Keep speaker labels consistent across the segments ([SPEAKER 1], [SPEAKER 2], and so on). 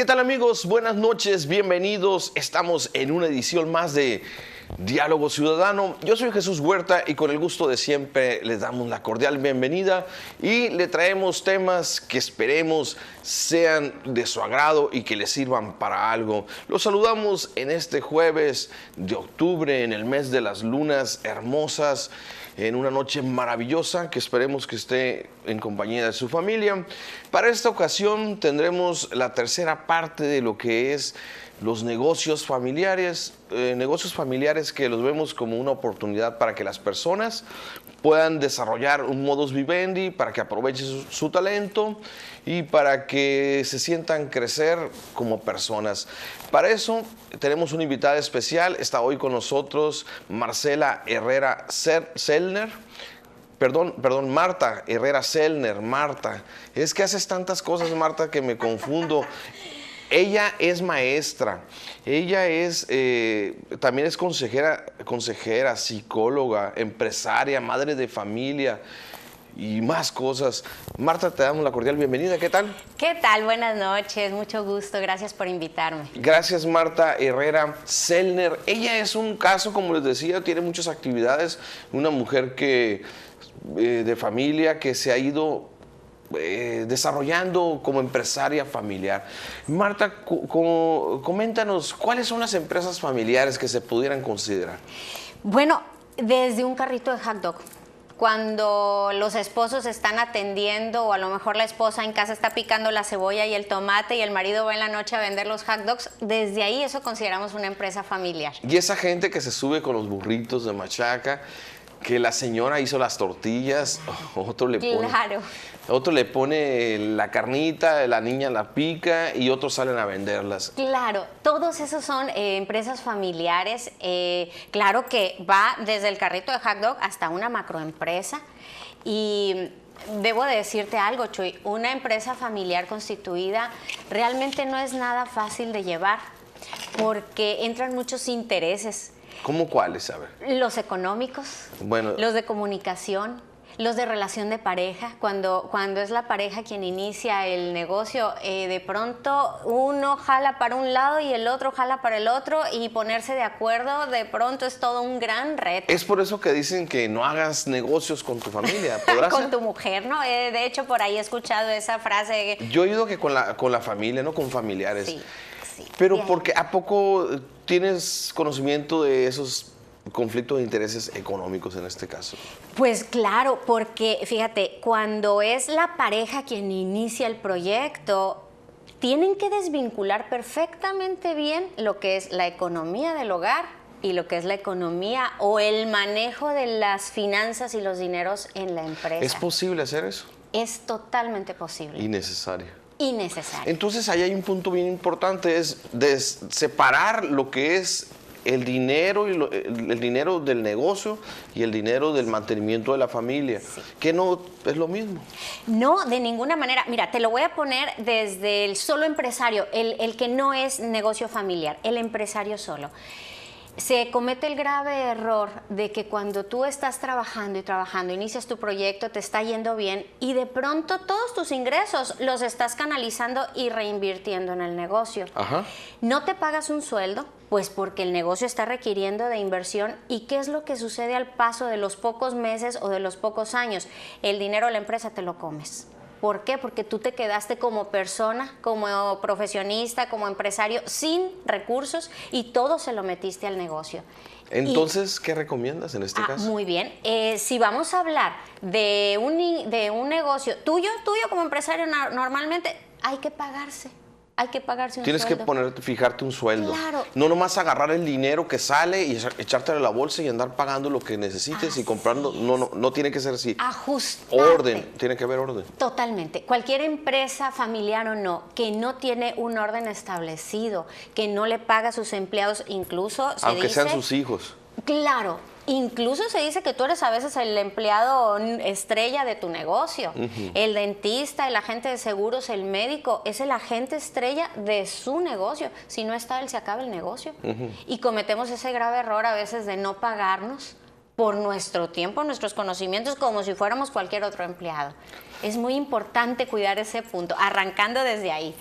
[SPEAKER 1] ¿Qué tal, amigos? Buenas noches, bienvenidos. Estamos en una edición más de Diálogo Ciudadano. Yo soy Jesús Huerta y con el gusto de siempre les damos la cordial bienvenida y le traemos temas que esperemos sean de su agrado y que les sirvan para algo. Los saludamos en este jueves de octubre, en el mes de las lunas hermosas, en una noche maravillosa que esperemos que esté en compañía de su familia. Para esta ocasión tendremos la tercera parte de lo que es los negocios familiares que los vemos como una oportunidad para que las personas puedan desarrollar un modus vivendi, para que aprovechen su talento y para que se sientan crecer como personas. Para eso tenemos una invitada especial. Está hoy con nosotros Marcela Herrera Sellner. Perdón, Marta Herrera Sellner. Marta, es que haces tantas cosas, Marta, que me confundo. Ella es maestra, ella es también es consejera, psicóloga, empresaria, madre de familia y más cosas. Marta, te damos la cordial bienvenida. ¿Qué tal?
[SPEAKER 2] ¿Qué tal? Buenas noches, mucho gusto. Gracias por invitarme.
[SPEAKER 1] Gracias, Marta Herrera Sellner. Ella es un caso, como les decía, tiene muchas actividades. Una mujer que de familia que se ha ido desarrollando como empresaria familiar. Marta, coméntanos, ¿cuáles son las empresas familiares que se pudieran considerar?
[SPEAKER 2] Bueno, desde un carrito de hot dog. Cuando los esposos están atendiendo, o a lo mejor la esposa en casa está picando la cebolla y el tomate y el marido va en la noche a vender los hot dogs, desde ahí eso consideramos una empresa familiar.
[SPEAKER 1] Y esa gente que se sube con los burritos de machaca, que la señora hizo las tortillas, otro le pone la carnita, la niña la pica y otros salen a venderlas.
[SPEAKER 2] Claro, todos esos son empresas familiares. Claro que va desde el carrito de hot dog hasta una macroempresa. Y debo de decirte algo, Chuy, una empresa familiar constituida realmente no es nada fácil de llevar porque entran muchos intereses.
[SPEAKER 1] ¿Cómo cuáles? A ver.
[SPEAKER 2] Los económicos, bueno, los de comunicación, los de relación de pareja. Cuando es la pareja quien inicia el negocio, de pronto uno jala para un lado y el otro jala para el otro, y ponerse de acuerdo de pronto es todo un gran reto.
[SPEAKER 1] Es por eso que dicen que no hagas negocios con tu familia.
[SPEAKER 2] Con tu mujer, ¿no? De hecho, por ahí he escuchado esa frase.
[SPEAKER 1] Yo he oído que con la familia, no con familiares.
[SPEAKER 2] Sí. Sí,
[SPEAKER 1] pero
[SPEAKER 2] bien.
[SPEAKER 1] Porque ¿a poco tienes conocimiento de esos conflictos de intereses económicos en este caso?
[SPEAKER 2] Pues claro, porque fíjate, cuando es la pareja quien inicia el proyecto, tienen que desvincular perfectamente bien lo que es la economía del hogar y lo que es la economía o el manejo de las finanzas y los dineros en la empresa.
[SPEAKER 1] ¿Es posible hacer eso?
[SPEAKER 2] Es totalmente posible.
[SPEAKER 1] Innecesario.
[SPEAKER 2] Entonces
[SPEAKER 1] ahí hay un punto bien importante, es de separar lo que es el dinero, el dinero del negocio y el dinero del mantenimiento de la familia, sí, que no es lo mismo.
[SPEAKER 2] No, de ninguna manera. Mira, te lo voy a poner desde el solo empresario, el que no es negocio familiar, el empresario solo. Se comete el grave error de que cuando tú estás trabajando, inicias tu proyecto, te está yendo bien y de pronto todos tus ingresos los estás canalizando y reinvirtiendo en el negocio.
[SPEAKER 1] Ajá.
[SPEAKER 2] No te pagas un sueldo, pues porque el negocio está requiriendo de inversión. ¿Y qué es lo que sucede al paso de los pocos meses o de los pocos años? El dinero de la empresa te lo comes. ¿Por qué? Porque tú te quedaste como persona, como profesionista, como empresario, sin recursos y todo se lo metiste al negocio.
[SPEAKER 1] Entonces, ¿qué recomiendas en este caso?
[SPEAKER 2] Muy bien. Si vamos a hablar de un negocio tuyo como empresario, normalmente hay que pagarse. Hay que pagarse un
[SPEAKER 1] sueldo. Tienes que fijarte un sueldo.
[SPEAKER 2] Claro.
[SPEAKER 1] No nomás agarrar el dinero que sale y echártelo a la bolsa y andar pagando lo que necesites y comprando. No tiene que ser así.
[SPEAKER 2] Ajustarte.
[SPEAKER 1] Orden, tiene que haber orden.
[SPEAKER 2] Totalmente. Cualquier empresa, familiar o no, que no tiene un orden establecido, que no le paga a sus empleados, incluso
[SPEAKER 1] aunque sean sus hijos.
[SPEAKER 2] Claro. Incluso se dice que tú eres a veces el empleado estrella de tu negocio. El dentista, el agente de seguros, el médico, es el agente estrella de su negocio. Si no está él, se acaba el negocio. Y cometemos ese grave error a veces de no pagarnos por nuestro tiempo, nuestros conocimientos, como si fuéramos cualquier otro empleado. Es muy importante cuidar ese punto, arrancando desde ahí.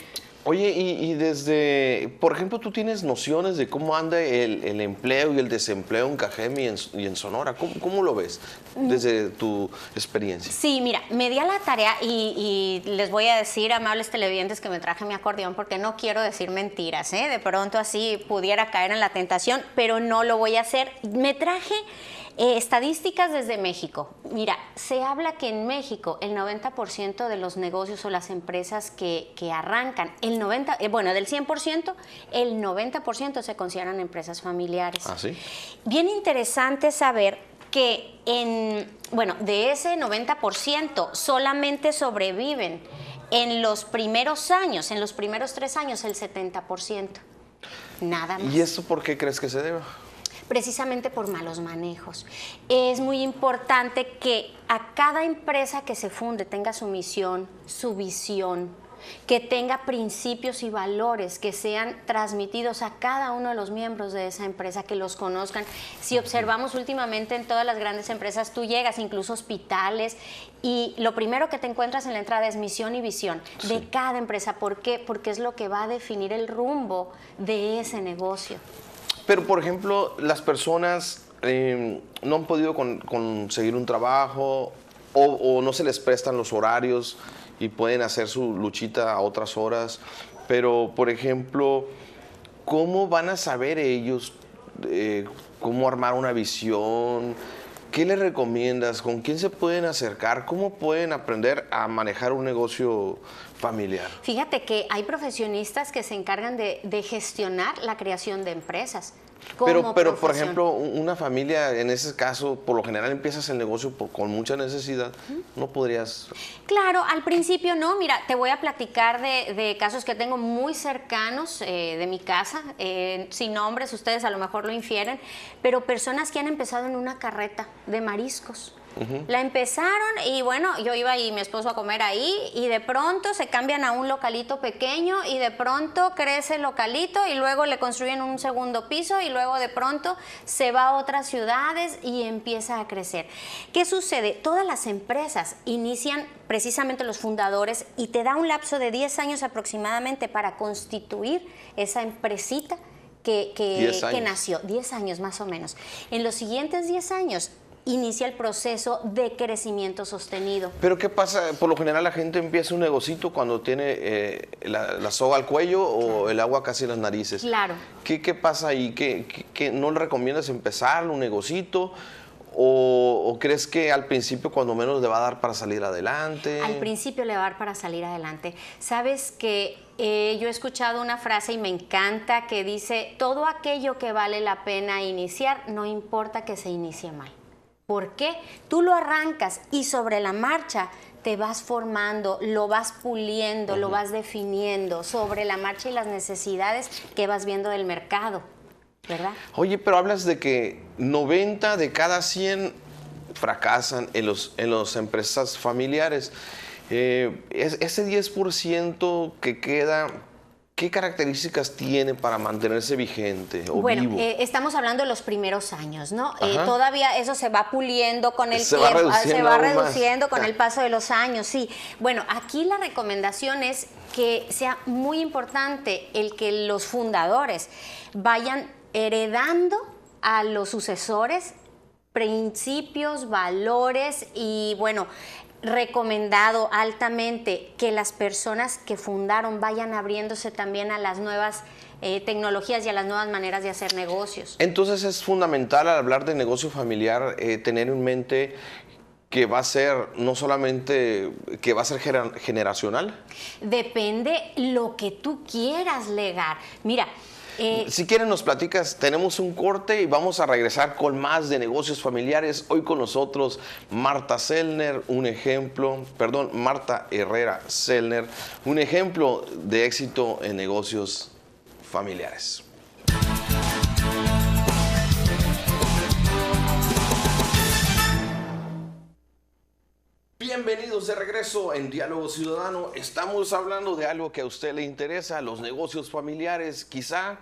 [SPEAKER 1] Oye, y desde, por ejemplo, ¿tú tienes nociones de cómo anda el empleo y el desempleo en Cajeme y en Sonora? ¿Cómo lo ves desde tu experiencia?
[SPEAKER 2] Sí, mira, me di a la tarea y les voy a decir, amables televidentes, que me traje mi acordeón porque no quiero decir mentiras, ¿eh? De pronto así pudiera caer en la tentación, pero no lo voy a hacer. Me traje estadísticas desde México. Mira, se habla que en México el 90% de los negocios o las empresas que arrancan, bueno, del 100%, el 90% se consideran empresas familiares.
[SPEAKER 1] ¿Ah, sí?
[SPEAKER 2] Bien interesante saber que de ese 90% solamente sobreviven en los primeros años, en los primeros 3 años, el 70%. Nada más.
[SPEAKER 1] ¿Y esto por qué crees que se deba?
[SPEAKER 2] Precisamente por malos manejos. Es muy importante que a cada empresa que se funde tenga su misión, su visión, que tenga principios y valores que sean transmitidos a cada uno de los miembros de esa empresa, que los conozcan. Si observamos últimamente en todas las grandes empresas, tú llegas, incluso hospitales, y lo primero que te encuentras en la entrada es misión y visión de cada empresa. ¿Por qué? Porque es lo que va a definir el rumbo de ese negocio.
[SPEAKER 1] Pero, por ejemplo, las personas no han podido conseguir un trabajo o no se les prestan los horarios y pueden hacer su luchita a otras horas. Pero, por ejemplo, ¿cómo van a saber ellos cómo armar una visión? ¿Qué les recomiendas? ¿Con quién se pueden acercar? ¿Cómo pueden aprender a manejar un negocio familiar? Fíjate que hay profesionistas que se encargan de gestionar la creación de empresas. Pero por ejemplo, una familia, en ese caso, por lo general empiezas el negocio con mucha necesidad, ¿no podrías? Claro, al principio no. Mira, te voy a platicar de casos que tengo muy cercanos de mi casa, sin nombres, ustedes a lo mejor lo infieren, pero personas que han empezado en una carreta de mariscos. La empezaron y bueno, yo iba y mi esposo a comer ahí y de pronto se cambian a un localito pequeño y de pronto crece el localito y luego le construyen un segundo piso y luego de pronto se va a otras ciudades y empieza a crecer. ¿Qué sucede? Todas las empresas inician precisamente los fundadores y te da un lapso de 10 años aproximadamente para constituir esa empresita que nació. 10 años más o menos. En los siguientes 10 años inicia el proceso de crecimiento sostenido. ¿Pero qué pasa? Por lo general la gente empieza un negocito cuando tiene la soga al cuello o el agua casi en las narices. Claro. ¿Qué pasa ahí? ¿Qué no le recomiendas empezar un negocito? ¿O crees que al principio cuando menos le va a dar para salir adelante? Al principio le va a dar para salir adelante. Sabes que yo he escuchado una frase y me encanta que dice: todo aquello que vale la pena iniciar, no importa que se inicie mal. ¿Por qué? Tú lo arrancas y sobre la marcha te vas formando, lo vas puliendo, lo vas definiendo sobre la marcha y las necesidades que vas viendo del mercado, ¿verdad? Oye, pero hablas de que 90 de cada 100 fracasan en las empresas familiares. Ese 10% que queda, ¿qué características tiene para mantenerse vigente o vivo? Estamos hablando de los primeros años, ¿no? Todavía eso se va puliendo con el tiempo, se va reduciendo con el paso de los años, sí. Bueno, aquí la recomendación es que sea muy importante el que los fundadores vayan heredando a los sucesores principios, valores y, bueno, recomendado altamente que las personas que fundaron vayan abriéndose también a las nuevas tecnologías y a las nuevas maneras de hacer negocios. Entonces es fundamental al hablar de negocio familiar tener en mente que va a ser no solamente que va a ser generacional. Depende lo que tú quieras legar. Mira, si quieren nos platicas, tenemos un corte y vamos a regresar con más de negocios familiares. Hoy con nosotros Marta Herrera Sellner, un ejemplo de éxito en negocios familiares. Bienvenidos de regreso en Diálogo Ciudadano. Estamos hablando de algo que a usted le interesa, los negocios familiares. Quizá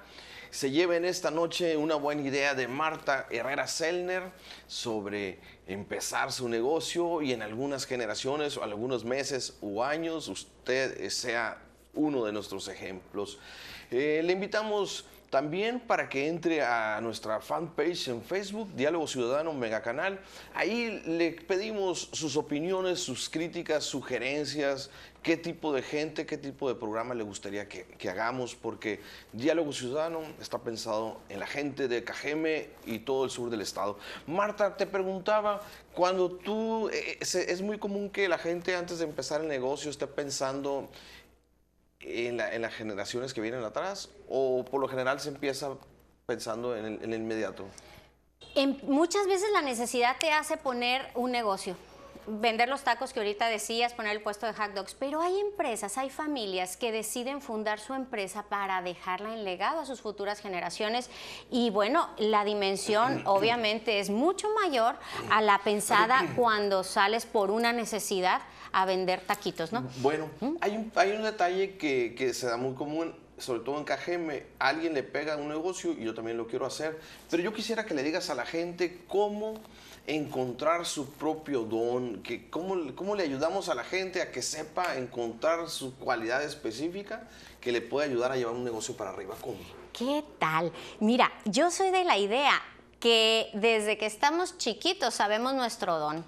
[SPEAKER 1] se lleven esta noche una buena idea de Marta Herrera Sellner sobre empezar su negocio y en algunas generaciones o algunos meses u años usted sea uno de nuestros ejemplos. Le invitamos también para que entre a nuestra fanpage en Facebook, Diálogo Ciudadano Mega Canal. Ahí le pedimos sus opiniones, sus críticas, sugerencias, qué tipo de gente, qué tipo de programa le gustaría que hagamos, porque Diálogo Ciudadano está pensado en la gente de Cajeme y todo el sur del estado. Marta, te preguntaba, cuando tú, es muy común que la gente antes de empezar el negocio esté pensando en las generaciones que vienen atrás, o por lo general se empieza pensando en el inmediato?
[SPEAKER 2] Muchas veces la necesidad te hace poner un negocio. Vender los tacos que ahorita decías, poner el puesto de hot dogs, pero hay empresas, hay familias que deciden fundar su empresa para dejarla en legado a sus futuras generaciones y bueno, la dimensión obviamente es mucho mayor a la pensada cuando sales por una necesidad a vender taquitos, ¿no?
[SPEAKER 1] Bueno, hay un detalle que se da muy común, sobre todo en Cajeme. Alguien le pega a un negocio y yo también lo quiero hacer, pero yo quisiera que le digas a la gente cómo encontrar su propio don, cómo le ayudamos a la gente a que sepa encontrar su cualidad específica que le puede ayudar a llevar un negocio para arriba. ¿Cómo?
[SPEAKER 2] ¿Qué tal? Mira, yo soy de la idea que desde que estamos chiquitos sabemos nuestro don.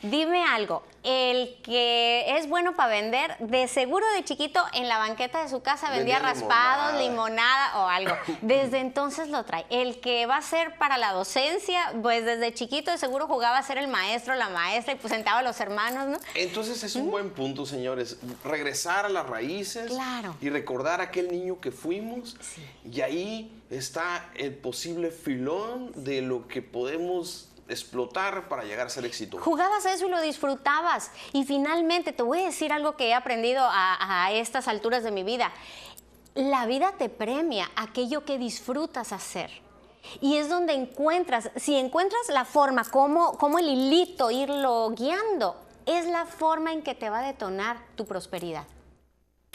[SPEAKER 2] Dime algo, el que es bueno para vender, de seguro de chiquito en la banqueta de su casa vendía raspados, limonada o algo. Desde entonces lo trae. El que va a ser para la docencia, pues desde chiquito de seguro jugaba a ser el maestro, la maestra y pues sentaba a los hermanos, ¿no?
[SPEAKER 1] Entonces es un buen punto, señores, regresar a las raíces.
[SPEAKER 2] Claro.
[SPEAKER 1] Y recordar a aquel niño que fuimos. Sí. Y ahí está el posible filón de lo que podemos explotar para llegar a ser exitoso.
[SPEAKER 2] Jugabas a eso y lo disfrutabas. Y finalmente, te voy a decir algo que he aprendido a estas alturas de mi vida. La vida te premia aquello que disfrutas hacer. Y es donde encuentras, si encuentras la forma, cómo el hilito irlo guiando, es la forma en que te va a detonar tu prosperidad.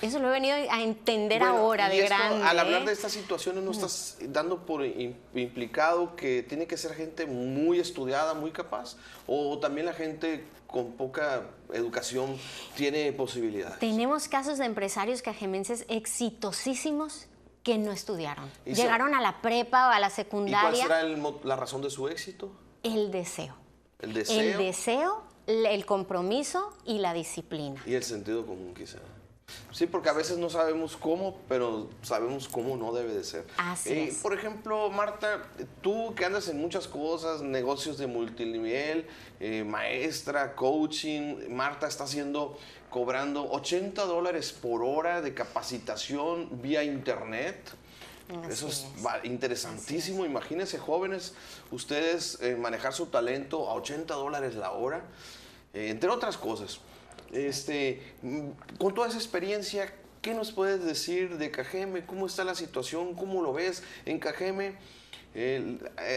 [SPEAKER 2] Eso lo he venido a entender ahora de grande.
[SPEAKER 1] Al hablar de estas situaciones, ¿no estás dando por implicado que tiene que ser gente muy estudiada, muy capaz? ¿O también la gente con poca educación tiene posibilidades?
[SPEAKER 2] Tenemos casos de empresarios cajemenses exitosísimos que no estudiaron. Llegaron a la prepa o a la secundaria.
[SPEAKER 1] ¿Y cuál será la razón de su éxito?
[SPEAKER 2] El deseo.
[SPEAKER 1] ¿El deseo?
[SPEAKER 2] El deseo, el compromiso y la disciplina.
[SPEAKER 1] Y el sentido común, quizá. Sí, porque a veces no sabemos cómo, pero sabemos cómo no debe de ser.
[SPEAKER 2] Así es.
[SPEAKER 1] Por ejemplo, Marta, tú que andas en muchas cosas, negocios de multinivel, maestra, coaching, Marta está cobrando $80 por hora de capacitación vía internet. Eso es interesantísimo. Imagínense, jóvenes, ustedes manejar su talento a $80 la hora, entre otras cosas. Con toda esa experiencia, ¿qué nos puedes decir de Cajeme? ¿Cómo está la situación? ¿Cómo lo ves en Cajeme?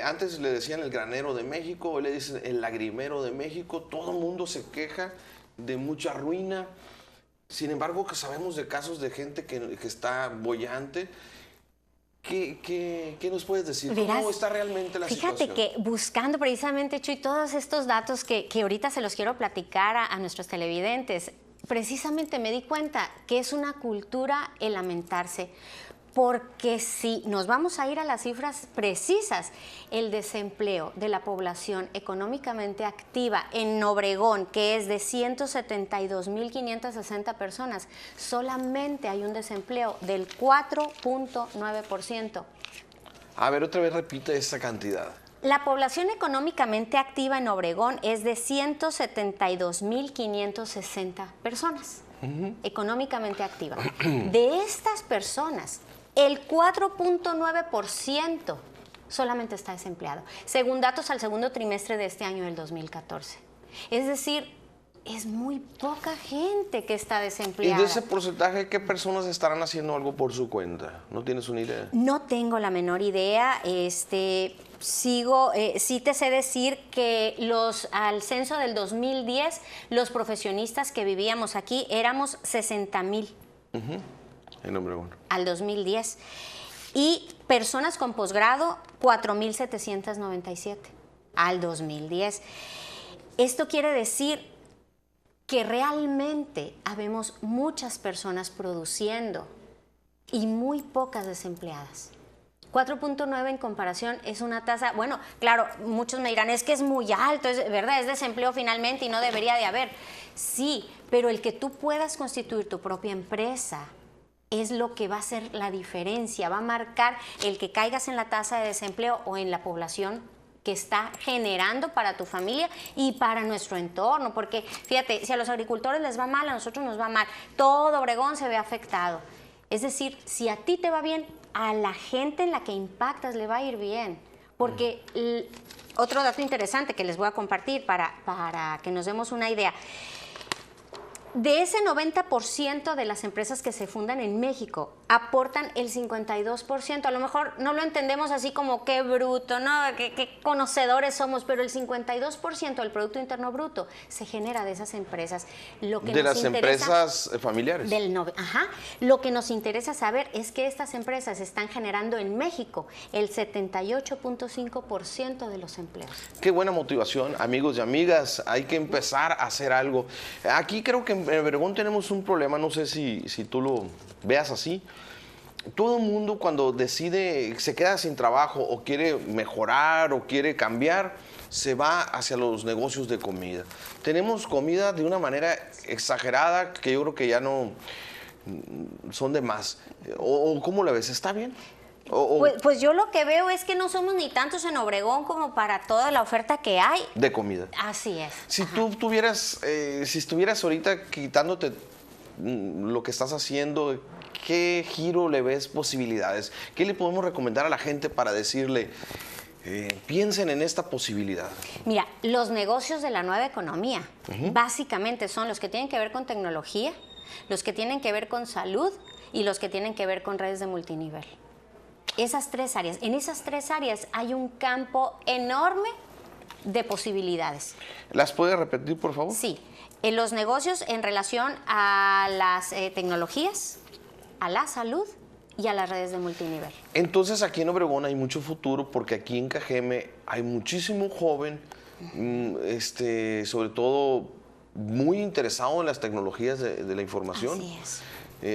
[SPEAKER 1] Antes le decían el granero de México, hoy le dicen el lagrimero de México. Todo el mundo se queja de mucha ruina. Sin embargo, que sabemos de casos de gente que está boyante. ¿Qué nos puedes decir?
[SPEAKER 2] Verás,
[SPEAKER 1] ¿cómo está realmente la situación?
[SPEAKER 2] Fíjate que buscando precisamente, Chuy, todos estos datos que ahorita se los quiero platicar a nuestros televidentes, precisamente me di cuenta que es una cultura el lamentarse. Porque si nos vamos a ir a las cifras precisas, el desempleo de la población económicamente activa en Obregón, que es de 172.560 personas, solamente hay un desempleo del 4.9%.
[SPEAKER 1] A ver, otra vez repite esa cantidad.
[SPEAKER 2] La población económicamente activa en Obregón es de 172.560 personas, económicamente activa. De estas personas, el 4.9% solamente está desempleado, según datos al segundo trimestre de este año del 2014. Es decir, es muy poca gente que está desempleada.
[SPEAKER 1] ¿Y de ese porcentaje qué personas estarán haciendo algo por su cuenta? ¿No tienes una idea?
[SPEAKER 2] No tengo la menor idea. Sí te sé decir que al censo del 2010, los profesionistas que vivíamos aquí éramos 60,000.
[SPEAKER 1] En Obregón.
[SPEAKER 2] Al 2010. Y personas con posgrado, 4,797 al 2010. Esto quiere decir que realmente habemos muchas personas produciendo y muy pocas desempleadas. 4.9 en comparación es una tasa, bueno, claro, muchos me dirán, es que es muy alto, es verdad, es desempleo finalmente y no debería de haber. Sí, pero el que tú puedas constituir tu propia empresa es lo que va a hacer la diferencia, va a marcar el que caigas en la tasa de desempleo o en la población que está generando para tu familia y para nuestro entorno, porque fíjate, si a los agricultores les va mal, a nosotros nos va mal, todo Obregón se ve afectado. Es decir, si a ti te va bien, a la gente en la que impactas le va a ir bien, porque otro dato interesante que les voy a compartir para que nos demos una idea. De ese 90% de las empresas que se fundan en México, aportan el 52%. A lo mejor no lo entendemos así como qué bruto, ¿no? Qué conocedores somos, pero el 52% del Producto Interno Bruto se genera de esas empresas. Lo que
[SPEAKER 1] de
[SPEAKER 2] nos
[SPEAKER 1] las
[SPEAKER 2] interesa,
[SPEAKER 1] empresas familiares.
[SPEAKER 2] Lo que nos interesa saber es que estas empresas están generando en México el 78.5% de los empleos.
[SPEAKER 1] Qué buena motivación, amigos y amigas. Hay que empezar a hacer algo. Aquí creo que en Obregón tenemos un problema, no sé si tú lo veas así. Todo el mundo cuando decide, se queda sin trabajo o quiere mejorar o quiere cambiar, se va hacia los negocios de comida. Tenemos comida de una manera exagerada que yo creo que ya no son de más. ¿O cómo la ves? ¿Está bien?
[SPEAKER 2] Pues yo lo que veo es que no somos ni tantos en Obregón como para toda la oferta que hay.
[SPEAKER 1] De comida.
[SPEAKER 2] Así es.
[SPEAKER 1] Si tú tuvieras, si estuvieras ahorita quitándote lo que estás haciendo, ¿qué giro le ves posibilidades? ¿Qué le podemos recomendar a la gente para decirle, piensen en esta posibilidad?
[SPEAKER 2] Mira, los negocios de la nueva economía básicamente son los que tienen que ver con tecnología, los que tienen que ver con salud y los que tienen que ver con redes de multinivel. Esas tres áreas. En esas tres áreas hay un campo enorme de posibilidades.
[SPEAKER 1] ¿Las puede repetir, por favor?
[SPEAKER 2] Sí. En los negocios en relación a las tecnologías, a la salud y a las redes de multinivel.
[SPEAKER 1] Entonces aquí en Obregón hay mucho futuro porque aquí en Cajeme hay muchísimo joven, sobre todo muy interesado en las tecnologías de la información.
[SPEAKER 2] Así es.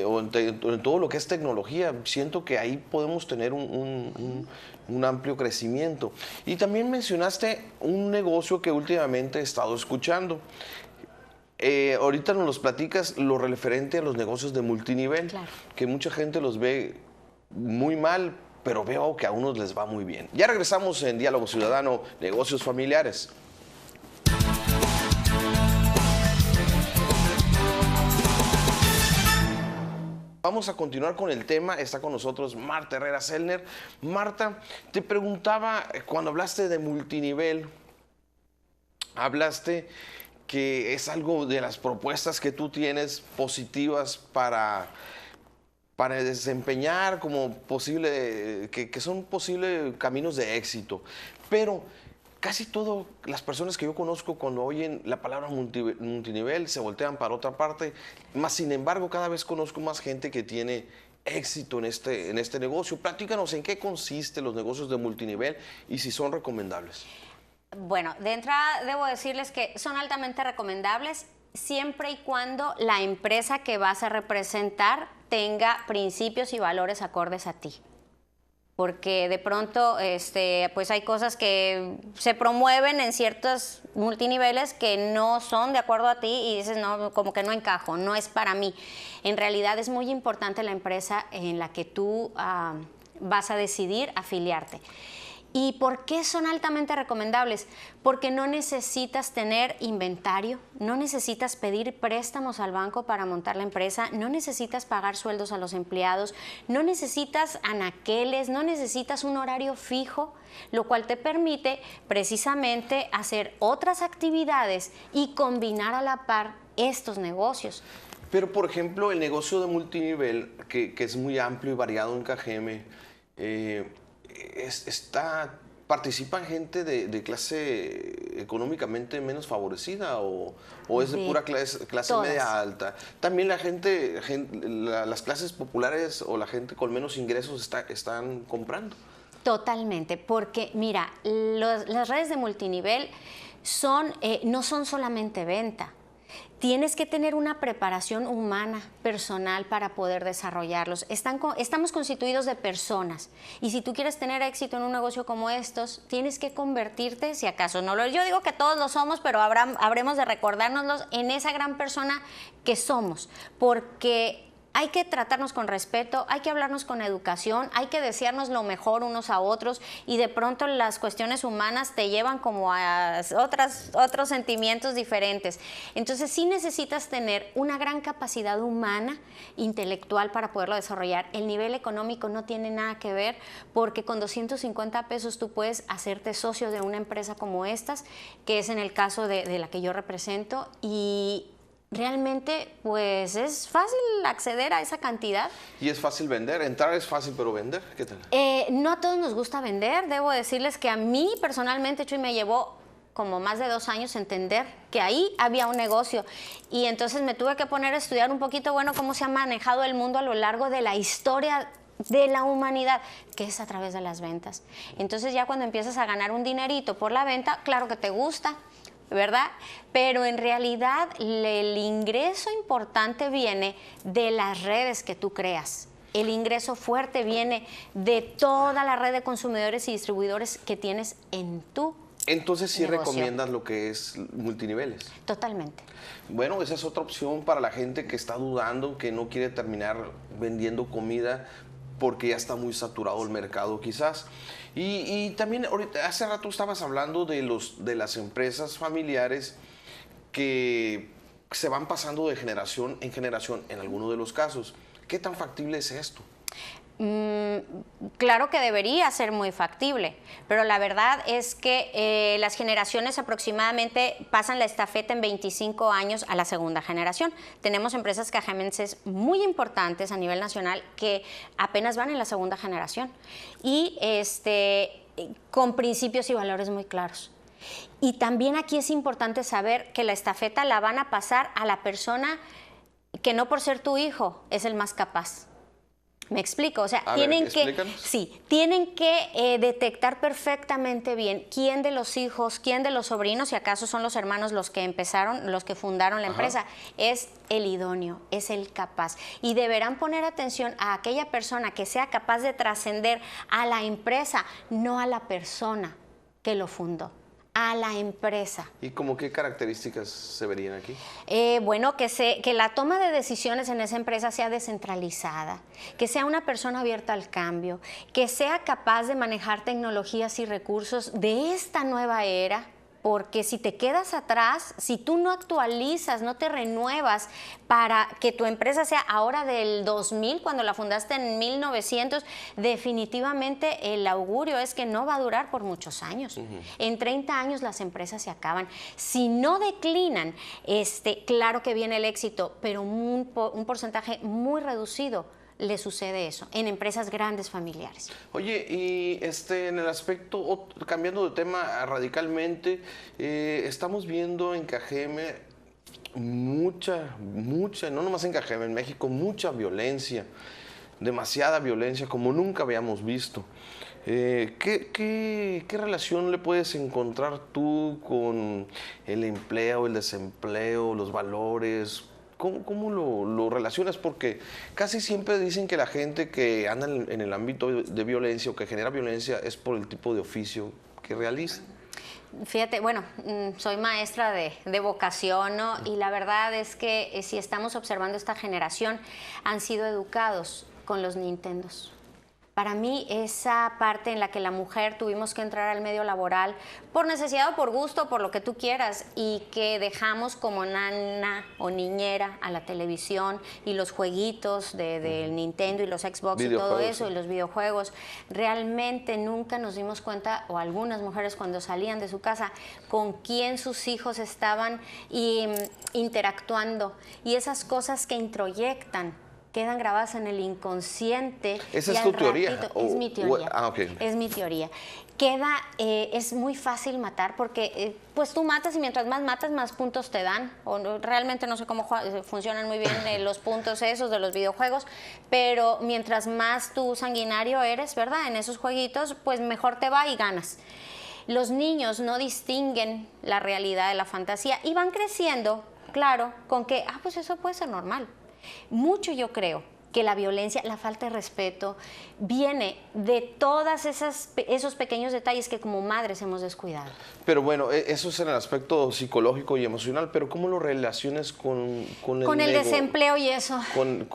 [SPEAKER 1] O en todo lo que es tecnología. Siento que ahí podemos tener un amplio crecimiento. Y también mencionaste un negocio que últimamente he estado escuchando. Ahorita nos los platicas lo referente a los negocios de multinivel,
[SPEAKER 2] claro,
[SPEAKER 1] que mucha gente los ve muy mal, pero veo que a unos les va muy bien. Ya regresamos en Diálogo Ciudadano, Negocios Familiares. Vamos a continuar con el tema. Está con nosotros Marta Herrera Sellner. Marta, te preguntaba, cuando hablaste de multinivel, hablaste que es algo de las propuestas que tú tienes positivas para desempeñar como posible, que son posibles caminos de éxito. Pero casi todas las personas que yo conozco cuando oyen la palabra multinivel se voltean para otra parte, más sin embargo cada vez conozco más gente que tiene éxito en este negocio. Platícanos en qué consisten los negocios de multinivel y si son recomendables.
[SPEAKER 2] Bueno, de entrada debo decirles que son altamente recomendables siempre y cuando la empresa que vas a representar tenga principios y valores acordes a ti. Porque de pronto pues hay cosas que se promueven en ciertos multiniveles que no son de acuerdo a ti y dices, no, como que no encajo, no es para mí. En realidad es muy importante la empresa en la que tú vas a decidir afiliarte. ¿Y por qué son altamente recomendables? Porque no necesitas tener inventario, no necesitas pedir préstamos al banco para montar la empresa, no necesitas pagar sueldos a los empleados, no necesitas anaqueles, no necesitas un horario fijo, lo cual te permite precisamente hacer otras actividades y combinar a la par estos negocios.
[SPEAKER 1] Pero, por ejemplo, el negocio de multinivel, que es muy amplio y variado en Cajeme, ¿participan gente de clase económicamente menos favorecida o es de pura clase media alta? También las clases populares o la gente con menos ingresos están comprando.
[SPEAKER 2] Totalmente, porque mira, las redes de multinivel no son solamente venta, Tienes que tener una preparación humana, personal, para poder desarrollarlos. Estamos constituidos de personas, y si tú quieres tener éxito en un negocio como estos, tienes que convertirte, si acaso no lo es, yo digo que todos lo somos, pero habremos de recordárnoslos en esa gran persona que somos, porque hay que tratarnos con respeto, hay que hablarnos con educación, hay que desearnos lo mejor unos a otros, y de pronto las cuestiones humanas te llevan como a otros sentimientos diferentes. Entonces sí necesitas tener una gran capacidad humana, intelectual, para poderlo desarrollar. El nivel económico no tiene nada que ver, porque con 250 pesos tú puedes hacerte socio de una empresa como estas, que es en el caso de la que yo represento, y realmente, pues es fácil acceder a esa cantidad.
[SPEAKER 1] Y es fácil vender, entrar es fácil, pero vender, ¿qué tal?
[SPEAKER 2] No a todos nos gusta vender. Debo decirles que a mí personalmente, Chuy, me llevó como más de 2 años entender que ahí había un negocio, y entonces me tuve que poner a estudiar un poquito, bueno, cómo se ha manejado el mundo a lo largo de la historia de la humanidad, que es a través de las ventas. Entonces ya cuando empiezas a ganar un dinerito por la venta, claro que te gusta, ¿verdad? Pero en realidad el ingreso importante viene de las redes que tú creas. El ingreso fuerte viene de toda la red de consumidores y distribuidores que tienes en tu
[SPEAKER 1] Entonces sí
[SPEAKER 2] negocio.
[SPEAKER 1] recomiendas lo que es multiniveles.
[SPEAKER 2] Totalmente.
[SPEAKER 1] Bueno, esa es otra opción para la gente que está dudando, que no quiere terminar vendiendo comida porque ya está muy saturado el mercado quizás. Y también ahorita, hace rato estabas hablando de las empresas familiares que se van pasando de generación en generación en algunos de los casos. ¿Qué tan factible es esto?
[SPEAKER 2] Claro que debería ser muy factible, pero la verdad es que las generaciones aproximadamente pasan la estafeta en 25 años a la segunda generación. Tenemos empresas cajemenses muy importantes a nivel nacional que apenas van en la segunda generación, y con principios y valores muy claros. Y también aquí es importante saber que la estafeta la van a pasar a la persona que, no por ser tu hijo, es el más capaz. ¿Me explico? O sea, tienen que detectar perfectamente bien quién de los hijos, quién de los sobrinos, si acaso son los hermanos los que empezaron, los que fundaron la empresa, es el idóneo, es el capaz. Y deberán poner atención a aquella persona que sea capaz de trascender a la empresa, no a la persona que lo fundó, a la empresa.
[SPEAKER 1] ¿Y como qué características se verían aquí?
[SPEAKER 2] Bueno, que la toma de decisiones en esa empresa sea descentralizada, que sea una persona abierta al cambio, que sea capaz de manejar tecnologías y recursos de esta nueva era, porque si te quedas atrás, si tú no actualizas, no te renuevas para que tu empresa sea ahora del 2000, cuando la fundaste en 1900, definitivamente el augurio es que no va a durar por muchos años. En 30 años las empresas se acaban. Si no declinan, claro que viene el éxito, pero un porcentaje muy reducido le sucede eso en empresas grandes familiares.
[SPEAKER 1] Oye, y en el aspecto, cambiando de tema radicalmente, estamos viendo en Cajeme mucha, no nomás en Cajeme, en México, mucha violencia, demasiada violencia como nunca habíamos visto. ¿Qué relación le puedes encontrar tú con el empleo, el desempleo, los valores? ¿Cómo lo relacionas? Porque casi siempre dicen que la gente que anda en el ámbito de violencia o que genera violencia es por el tipo de oficio que realiza.
[SPEAKER 2] Fíjate, bueno, soy maestra de vocación, ¿no? Y la verdad es que si estamos observando esta generación, han sido educados con los Nintendos. Para mí, esa parte en la que la mujer tuvimos que entrar al medio laboral por necesidad o por gusto, por lo que tú quieras, y que dejamos como nana o niñera a la televisión y los jueguitos del Nintendo y los Xbox y todo eso, y los videojuegos, realmente nunca nos dimos cuenta, o algunas mujeres cuando salían de su casa, con quién sus hijos estaban interactuando, y esas cosas que introyectan quedan grabadas en el inconsciente.
[SPEAKER 1] ¿Esa es tu teoría?
[SPEAKER 2] Es mi teoría.
[SPEAKER 1] Okay.
[SPEAKER 2] Es mi teoría. Es muy fácil matar porque pues tú matas y mientras más matas, más puntos te dan. Realmente no sé cómo funcionan muy bien los puntos esos de los videojuegos, pero mientras más tú sanguinario eres, ¿verdad? En esos jueguitos, pues mejor te va y ganas. Los niños no distinguen la realidad de la fantasía y van creciendo claro, con que, pues eso puede ser normal. Mucho yo creo que la violencia, la falta de respeto, viene de todas esos pequeños detalles que como madres hemos descuidado.
[SPEAKER 1] Pero bueno, eso es en el aspecto psicológico y emocional, pero ¿cómo lo relaciones con
[SPEAKER 2] el desempleo y eso?
[SPEAKER 1] Con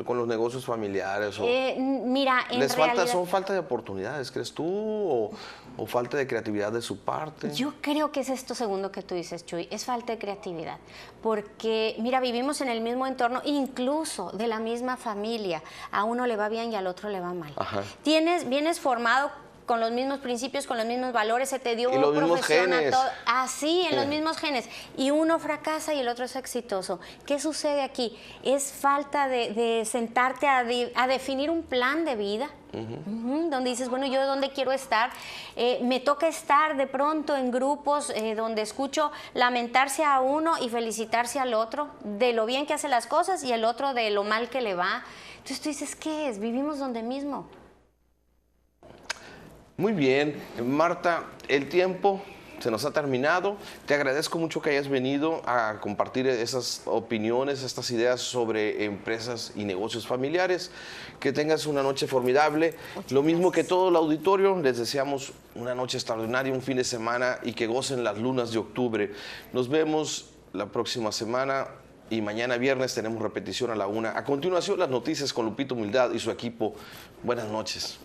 [SPEAKER 1] los negocios familiares.
[SPEAKER 2] Mira, en realidad,
[SPEAKER 1] ¿Son falta de oportunidades, crees tú? ¿O falta de creatividad de su parte?
[SPEAKER 2] Yo creo que es esto segundo que tú dices, Chuy, es falta de creatividad. Porque, mira, vivimos en el mismo entorno, incluso de la misma familia. A uno le va bien y al otro le va mal.
[SPEAKER 1] Ajá.
[SPEAKER 2] Vienes formado con los mismos principios, con los mismos valores, se te dio
[SPEAKER 1] y los mismos genes.
[SPEAKER 2] Así, en los mismos genes. Y uno fracasa y el otro es exitoso. ¿Qué sucede aquí? Es falta de sentarte a definir un plan de vida. Donde dices, bueno, ¿yo dónde quiero estar? Me toca estar de pronto en grupos donde escucho lamentarse a uno y felicitarse al otro de lo bien que hace las cosas y el otro de lo mal que le va. Entonces tú dices, ¿qué es? Vivimos donde mismo.
[SPEAKER 1] Muy bien, Marta, el tiempo se nos ha terminado. Te agradezco mucho que hayas venido a compartir esas opiniones, estas ideas sobre empresas y negocios familiares. Que tengas una noche formidable. Lo mismo que todo el auditorio, les deseamos una noche extraordinaria, un fin de semana y que gocen las lunas de octubre. Nos vemos la próxima semana y mañana viernes tenemos repetición a la 1. A continuación, las noticias con Lupita Humildad y su equipo. Buenas noches.